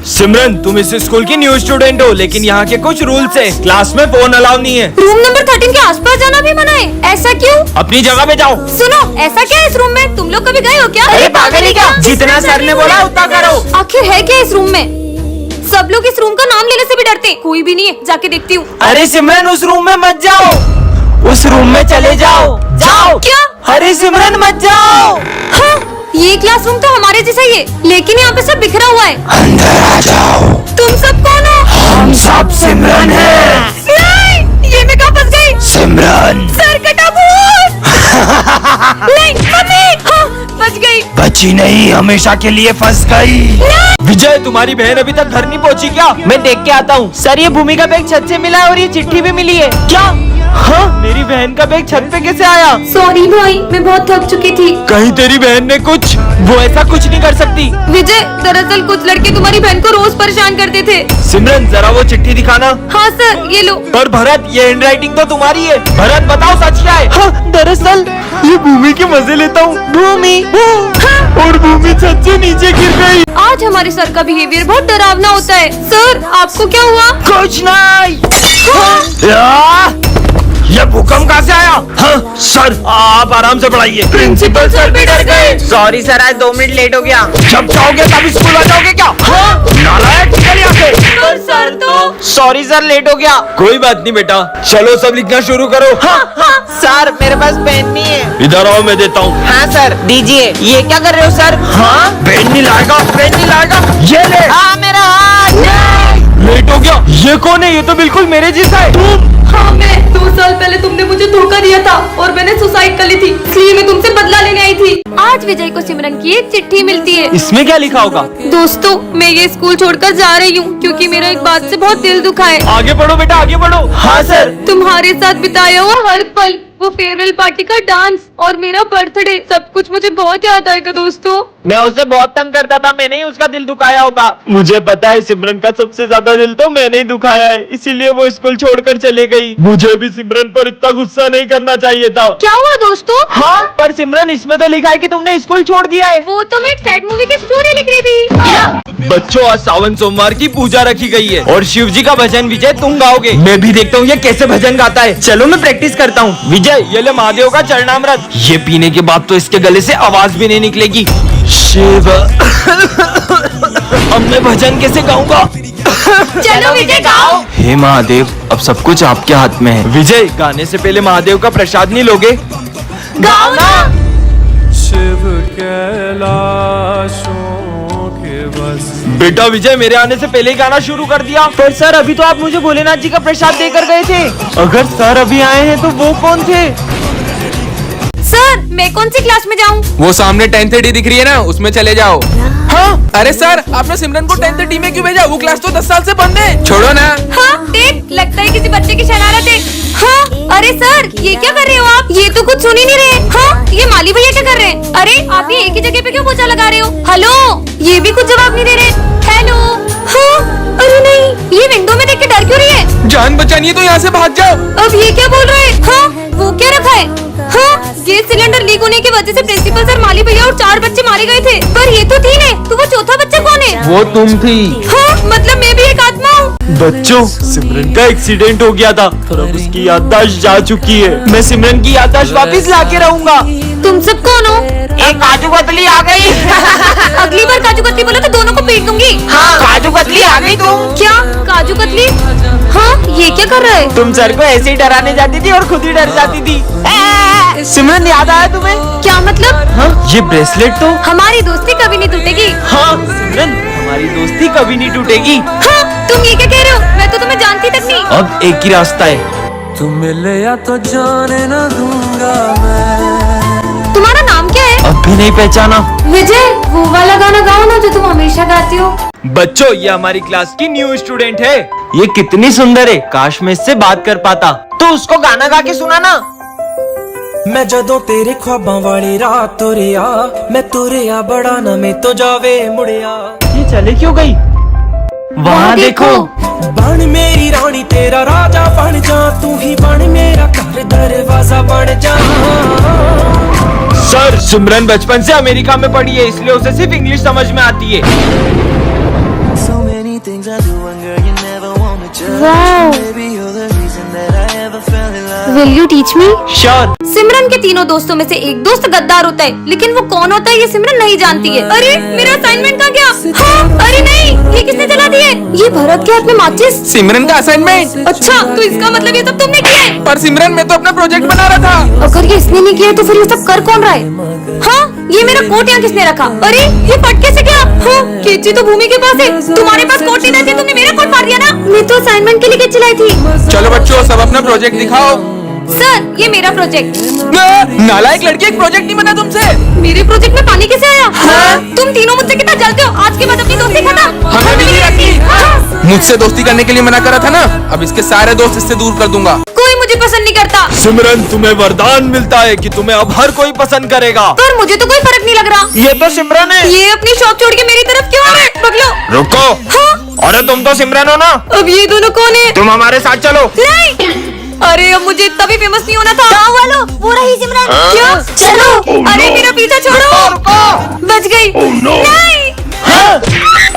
सिमरन, तुम इस स्कूल की न्यू स्टूडेंट हो, लेकिन यहाँ के कुछ रूल्स है। क्लास में फोन अलाउ नहीं है। रूम नंबर 13 के आसपास जाना भी मना है। ऐसा क्यों? अपनी जगह पे जाओ। सुनो, ऐसा क्या है इस रूम में? तुम लोग कभी गए हो क्या? अरे पागल है क्या? जितना सर ने बोला उतना करो। आखिर है क्या इस रूम में? सब लोग इस रूम का नाम लेने से भी डरते। कोई भी नहीं है, जाके देखती हूँ। अरे सिमरन, उस रूम में मत जाओ, उस रूम में चले जाओ। जाओ। क्या? अरे सिमरन मत जाओ। हाँ, ये क्लासरूम तो हमारे जैसा ही है, लेकिन यहाँ पे सब बिखरा हुआ है। अंदर आ जाओ। तुम सब कौन हो? हम सब सिमरन हैं। नहीं, ये मैं कहाँ फंस गई? सिमरन। सर कटा भूत। नहीं, मम्मी। हाँ, फंस गई। बची नहीं, हमेशा के लिए फंस गई। विजय, तुम्हारी बहन अभी तक घर नहीं पहुंची क्या? मैं देख के आता हूँ। सर, ये भूमि का बैग छत से मिला है और ये चिट्ठी भी मिली है। क्या? हाँ, मेरी बहन का बैग छत पे कैसे आया? सॉरी भाई, मैं बहुत थक चुकी थी। कहीं तेरी बहन ने कुछ? वो ऐसा कुछ नहीं कर सकती। विजय, दरअसल कुछ लड़के तुम्हारी बहन को रोज परेशान करते थे। सिमरन, जरा वो चिट्ठी दिखाना। हाँ सर, ये लो। और भरत, ये हैंडराइटिंग तो तुम्हारी है। भरत, बताओ सच क्या है? हाँ, दरअसल ये भूमि के मजे लेता हूँ। भूमि। हाँ। और भूमि छत से नीचे गिर गई। आज हमारे सर का बिहेवियर बहुत डरावना होता है। सर, आपको क्या हुआ? कुछ नहीं। ये भूकंप कहाँ से आया? हाँ, सर आप आराम से पढ़ाइए। प्रिंसिपल सर भी डर गए। सॉरी सर, आज 2 मिनट लेट हो गया। जब जाओगे तब स्कूल आ जाओगे क्या? हाँ, नालायक, निकल यहाँ से। पर सर तो। सॉरी सर, लेट हो गया। कोई बात नहीं बेटा, चलो सब लिखना शुरू करो। हाँ, सर मेरे पास पेन नहीं है। इधर आओ, मैं देता हूँ। हाँ सर, दीजिए। ये क्या कर रहे हो सर? हाँ, पेन नहीं लाएगा, पेन नहीं लाएगा। ये ले। हाँ, मेरा हाथ। लेट हो गया। ये कौन है? ये तो बिल्कुल मेरे जैसा है। तुम? हाँ, मैं 2 साल पहले तुमने मुझे धोखा दिया था और मैंने सुसाइड कर ली थी, इसलिए मैं तुमसे बदला लेने आई थी। आज विजय को सिमरन की एक चिट्ठी मिलती है। इसमें क्या लिखा होगा? दोस्तों, मैं ये स्कूल छोड़कर जा रही हूँ क्योंकि मेरा एक बात से बहुत दिल दुखा है। आगे बढ़ो बेटा, आगे बढ़ो। हाँ सर। तुम्हारे साथ बिताया हुआ हर पल, वो फेयरवेल पार्टी का डांस और मेरा बर्थडे, सब कुछ मुझे बहुत याद आएगा दोस्तों। मैं उसे बहुत तंग करता था, मैंने ही उसका दिल दुखाया होगा। मुझे पता है, सिमरन का सबसे ज्यादा दिल तो मैंने ही दुखाया है, इसीलिए वो स्कूल छोड़कर चले गई। मुझे भी सिमरन पर इतना गुस्सा नहीं करना चाहिए था। क्या हुआ दोस्तों? हाँ, पर सिमरन इसमें तो लिखा है कि तुमने स्कूल छोड़ दिया है। वो तो मैं सैड मूवी की स्टोरी लिख रही थी। बच्चों, आज सावन सोमवार की पूजा रखी गई है और शिव जी का भजन विजय तुम गाओगे। मैं भी देखता हूँ ये कैसे भजन गाता है। चलो मैं प्रैक्टिस करता हूँ। विजय, ये ले महादेव का चरणामृत। ये पीने के बाद तो इसके गले से आवाज भी नहीं निकलेगी। शिव। अब मैं भजन कैसे गाऊंगा? चलो विजय गाओ। हे महादेव, अब सब कुछ आपके हाथ में है। विजय, गाने से पहले महादेव का प्रसाद नहीं लोगे? गाओ ना। शिव कैलाशों के बस। बेटा विजय, मेरे आने से पहले ही गाना शुरू कर दिया। पर सर, अभी तो आप मुझे भोलेनाथ जी का प्रसाद देकर गए थे। अगर सर अभी आए हैं तो वो कौन थे? सर, मैं कौन सी क्लास में जाऊँ? वो सामने 10:30 दिख रही है ना, उसमें चले जाओ। हाँ? अरे सर, आपने सिमरन को 10:30 में क्यों भेजा? वो क्लास तो 10 साल से बंद है। छोड़ो ना। हाँ, देख, लगता है किसी बच्चे की शरारत है। हाँ, अरे सर, ये क्या कर रहे हो आप? ये तो कुछ सुन ही नहीं रहे। हाँ, ये माली भैया क्या कर रहे हैं? अरे आप ये एक ही जगह पे क्यों पोछा लगा रहे हो? हेलो, ये भी कुछ जवाब नहीं दे रहे। हेलो। हाँ, अरे नहीं, ये विंडो में देख के डर क्यों रही है? जान बचानी है तो यहाँ से भाग जाओ। अब ये क्या बोल रहे हैं? हाँ, वो क्या रखा है? हाँ, गैस सिलेंडर लीक होने की वजह से प्रिंसिपल सर, माली भैया और 4 बच्चे मारे गए थे। पर ये तो 3 है, तो वो चौथा बच्चा कौन है? वो तुम थी। हाँ, मतलब मैं भी एक आत्मा हूँ। बच्चों, सिमरन का एक्सीडेंट हो गया था और अब उसकी याददाश्त जा चुकी है। मैं सिमरन की याददाश्त वापस लाके रहूंगा। तुम सब कौन हो? एक काजू कतली आ गई। अगली बार काजू कतली बोलो तो दोनों को पीट दूंगी। हाँ, काजू कतली आ गई तुम। क्या? काजू कतली? हाँ, ये क्या कर रहा है? तुम सर को ऐसे ही डराने जाती थी और खुद ही डर जाती थी। सिमरन, याद आया तुम्हें? क्या मतलब? हाँ, ये ब्रेसलेट तो। हमारी दोस्ती कभी नहीं टूटेगी। हाँ सिमरन, हमारी दोस्ती कभी नहीं टूटेगी। हाँ, तुम ये क्या कह रहे हो? मैं तो तुम्हें जानती तक नहीं। अब एक ही रास्ता है। तुम मिले या तो जाने न दूंगा मैं। तुम्हारा नाम क्या है? अब भी नहीं पहचाना? विजय, वो वाला गाना गाओ ना जो तुम हमेशा गाती हो। बच्चों, ये हमारी क्लास की न्यू स्टूडेंट है। ये कितनी सुंदर है, काश मैं इससे बात कर पाता। तो उसको गाना गा के सुना ना। मैं जदों तेरे ख्वाबां वाली रात तुरिया, मैं तुरिया बड़ा ना मैं तो जावे मुड़िया। ये चले क्यों गई? वहाँ देखो। बन मेरी रानी तेरा राजा बन जा, तू ही बन मेरा घर दरवाजा बन जा। सर, सिमरन बचपन से अमेरिका में पढ़ी है, इसलिए उसे सिर्फ इंग्लिश समझ में आती है। many things I do, and girl, you never want me judge. Wow. Baby, you're the reason that I ever fell in love. Will you teach me? Sure. Simran के तीनों दोस्तों में से एक दोस्त गद्दार होता है, लेकिन वो कौन होता है ये सिमरन नहीं जानती है। अरे मेरा असाइनमेंट कहाँ गया? हाँ, अरे नहीं, ये किसने जला दिए? ये भरत के हाथ में माचिस। सिमरन का असाइनमेंट। अच्छा, तो इसका मतलब ये सब तुमने किया है? पर सिमरन, मैं तो अपना प्रोजेक्ट बना रहा था। अगर ये इसने नहीं किया है, तो फिर ये सब कर कौन रहा है? हाँ, ये मेरा कोट यहाँ किसने रखा? अरे ये फट कैसे गया? हाँ, केची तो भूमि के पास है। तुम्हारे पास कोट नहीं रहती, तुमने मेरा कोट फाड़ दिया ना। मैं तो असाइनमेंट के लिए केची लाई थी। चलो बच्चों, सब अपना प्रोजेक्ट दिखाओ। सर, ये मेरा प्रोजेक्ट। नालायक लड़की, एक प्रोजेक्ट नहीं बना तुमसे। मेरे प्रोजेक्ट में पानी कैसे आया? हाँ? तुम तीनों मुझसे कितना जलते हो? आज के बाद अपनी दोस्ती खत्म। हमें भी नहीं रखी। मुझसे दोस्ती करने के लिए मना करा था ना, अब इसके सारे दोस्त इससे दूर कर दूंगा। कोई मुझे पसंद नहीं करता। सिमरन, तुम्हें वरदान मिलता है कि तुम्हें अब हर कोई पसंद करेगा। पर मुझे तो कोई फर्क नहीं लग रहा। ये तो सिमरन है। ये अपनी शॉप छोड़ के मेरी तरफ क्यों आ रहे? बगलो। रुको। हाँ? अरे तुम तो सिमरन हो ना। अब ये दोनों कौन है? तुम हमारे साथ चलो। नहीं। अरे अब मुझे इतना भी फेमस नहीं होना था। गाँव वालों, वो रही सिमरन। क्या? चलो। अरे मेरा पीछा छोड़ो। बच गई। नहीं।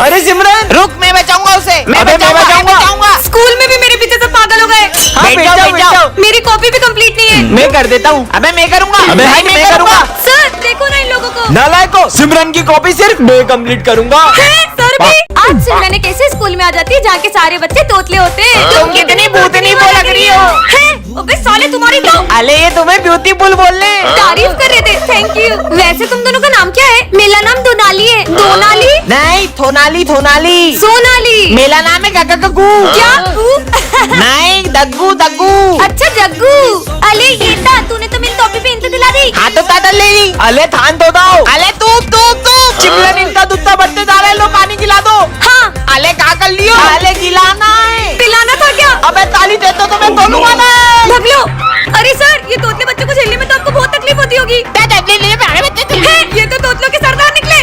अरे सिमरन, रुक, मैं बचाऊंगा उसे। मैं अबे, मैं बचाऊंगा। स्कूल में भी मेरे पीछे सब पागल हो गए। हाँ, बैठ जाओ। मेरी कॉपी भी कंप्लीट नहीं है। मैं कर देता हूँ। अबे मैं करूंगा। अबे नहीं, मैं करूंगा। सर देखो ना इन लोगों को। नालायको, सिमरन की कॉपी सिर्फ मैं कंप्लीट करूंगा। है, सर भी। आज सिमरन ने कैसे स्कूल में आ जाती है जहाँ के सारे बच्चे तोतले होते हैं। तुम कितनी भूतनी वो लग रही हो। है? अबे साले तुम्हारी तो अले ये तुम्हें ब्यूटीफुल बोलने। तारीफ कर रहे थे। Thank you. वैसे तुम दोनों का नाम क्या है? मेरा नाम दोनाली है। दोनाली? नहीं, थोनाली। सोनाली। मेरा नाम है गग्गू। क्या? नहीं, दग्गू। अच्छा जग्गू। अले ये था, तूने तो मेरी टॉपी पे इंत दिला दी। हाँ तो तादल ले ली। अले थान तो दाओ। अले तू चिमरन, इनका दूध बढ़ते जा रहा है, लो पानी गिला दो। हाँ, अले कहा कर लियो? अले गिलाना है। पिलाना था क्या? अबे ताली दे तो मैं तोलूंगा ना। भग लो। अरे सर, ये तोतले बच्चों को झेलने में तो आपको बहुत तकलीफ होती होगी। है, ये तो तोतलों के सरदार निकले।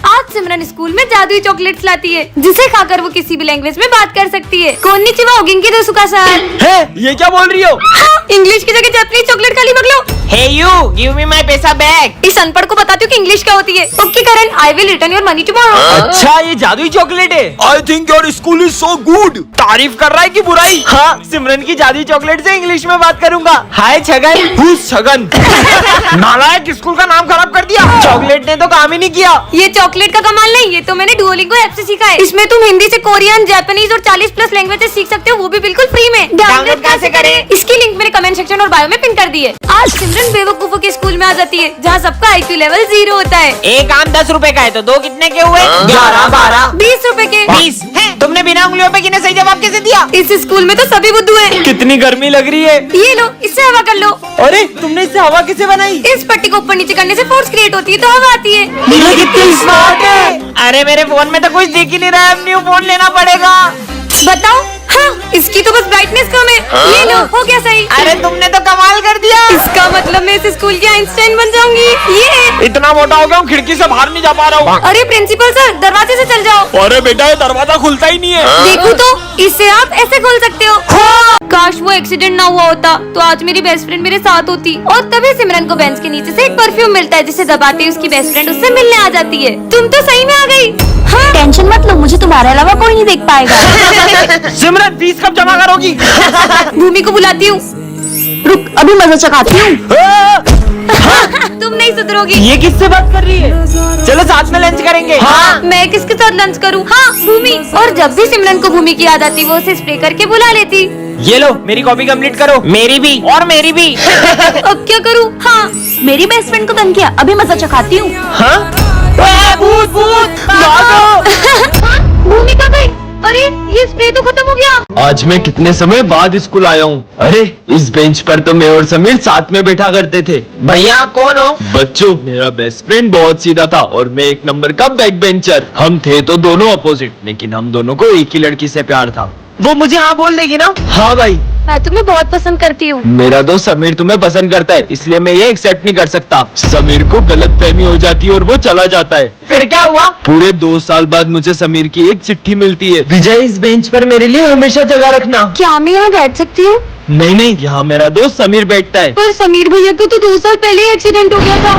आज सिमरन स्कूल में जादुई चॉकलेट्स लाती है, जिसे खाकर वो किसी भी लैंग्वेज में बात कर सकती है। कोन्निचिवा ओगिंकी दोसुका सर। है, ये क्या बोल रही हो? हाँ, इंग्लिश की जगह जापानीज चॉकलेट खा ली। बगलो। हे यू, गिव मी माय पैसा बैक। इस अनपढ़ को बताती हूँ कि इंग्लिश क्या होती है। Okay Karan, I will return your money tomorrow. अच्छा, ये जादुई चॉकलेट है। I think your school is so good. तारीफ कर रहा है कि बुराई? हाँ, सिमरन की जादुई चॉकलेट से इंग्लिश में बात करूंगा। हाय छगन। Who's छगन? नालायक, स्कूल का नाम खराब कर दिया। चॉकलेट ने तो काम ही नहीं किया। ये चॉकलेट का कमाल नहीं, ये तो मैंने डुओलिंगो ऐप से सीखा है। इसमें तुम हिंदी से कोरियन, जापानीज और 40+ लैंग्वेजेस सीख सकते हो, वो भी बिल्कुल फ्री में। डाउनलोड कैसे करें? इसकी लिंक मेरे कमेंट सेक्शन और बायो में पिन कर दी है। आज सिमरन बेवकूफों के स्कूल में आ जाती है, जहाँ सबका IQ लेवल 0 होता है। एक आम 10 रुपए का है, तो दो कितने के हुए? 11, 12, 20 रुपए के। 20 है। तुमने बिना उंगलियों पे गिने सही जवाब कैसे दिया? इस स्कूल में तो सभी बुद्धू हैं। कितनी गर्मी लग रही है। ये लो, इससे हवा कर लो। अरे तुमने इससे हवा कैसे बनाई? इस पट्टी को ऊपर नीचे करने से फोर्स क्रिएट होती है, तो हवा आती है। ये कितनी स्मार्ट है। अरे मेरे फोन में तो कुछ दिख ही नहीं रहा है, अब न्यू फोन लेना पड़ेगा। बताओ। हाँ, इसकी तो बस ब्राइटनेस कम है। ये लो, हो गया सही। अरे तुमने तो कमाल कर दिया। इसका मतलब मैं इस स्कूल की आइंस्टाइन बन जाऊंगी। ये इतना मोटा हो गया हूँ, खिड़की से बाहर नहीं जा पा रहा हूँ। अरे प्रिंसिपल सर, दरवाजे से चल जाओ। अरे बेटा, ये दरवाजा खुलता ही नहीं है। देखो तो, इससे आप ऐसे खोल सकते हो। काश वो एक्सीडेंट ना हुआ होता, तो आज मेरी बेस्ट फ्रेंड मेरे साथ होती। और तभी सिमरन को बेंच के नीचे से एक परफ्यूम मिलता है, जिसे दबाते ही उसकी बेस्ट फ्रेंड उससे मिलने आ जाती है। तुम तो सही में आ गई। हाँ, टेंशन मत लो, मुझे तुम्हारे अलावा कोई नहीं देख पाएगा। सिमरन, फीस कब जमा करोगी? भूमि को बुलाती हूँ। रुक, अभी मजा चखाती हूँ। तुम नहीं सुधरोगी। ये किससे बात कर रही है? चलो साथ में लंच करेंगे। हाँ, मैं किसके साथ लंच करूँ? हाँ, भूमि। और जब भी सिमरन को भूमि की याद आती, वो उसे स्प्रे करके बुला लेती। ये लो, मेरी कॉपी कंप्लीट करो। मेरी भी, और मेरी भी। अब क्या करूँ? हाँ, मेरी बेस्ट फ्रेंड को तंग किया, अभी मजा चखाती हूँ। हाँ? भूत भूमि कहाँ गई? अरे ये स्प्रे तो खत्म हो गया। आज मैं कितने समय बाद स्कूल आया हूँ। अरे इस बेंच पर तो मैं और समीर साथ में बैठा करते थे। भैया कौन हो? बच्चों, मेरा बेस्ट फ्रेंड बहुत सीधा था और मैं एक नंबर का बैक बेंचर। हम थे तो दोनों अपोजिट, लेकिन हम दोनों को एक ही लड़की से प्यार था। वो मुझे हाँ बोल देगी ना? हाँ भाई, मैं तुम्हें बहुत पसंद करती हूँ। मेरा दोस्त समीर तुम्हें पसंद करता है, इसलिए मैं ये एक्सेप्ट नहीं कर सकता। समीर को गलतफहमी हो जाती है और वो चला जाता है। फिर क्या हुआ? पूरे 2 साल बाद मुझे समीर की एक चिट्ठी मिलती है। विजय, इस बेंच पर मेरे लिए हमेशा जगह रखना। क्या मैं यहाँ बैठ सकती हूँ? नहीं, यहाँ मेरा दोस्त समीर बैठता है। पर समीर भैया को तो 2 साल पहले ही एक्सीडेंट हो गया था।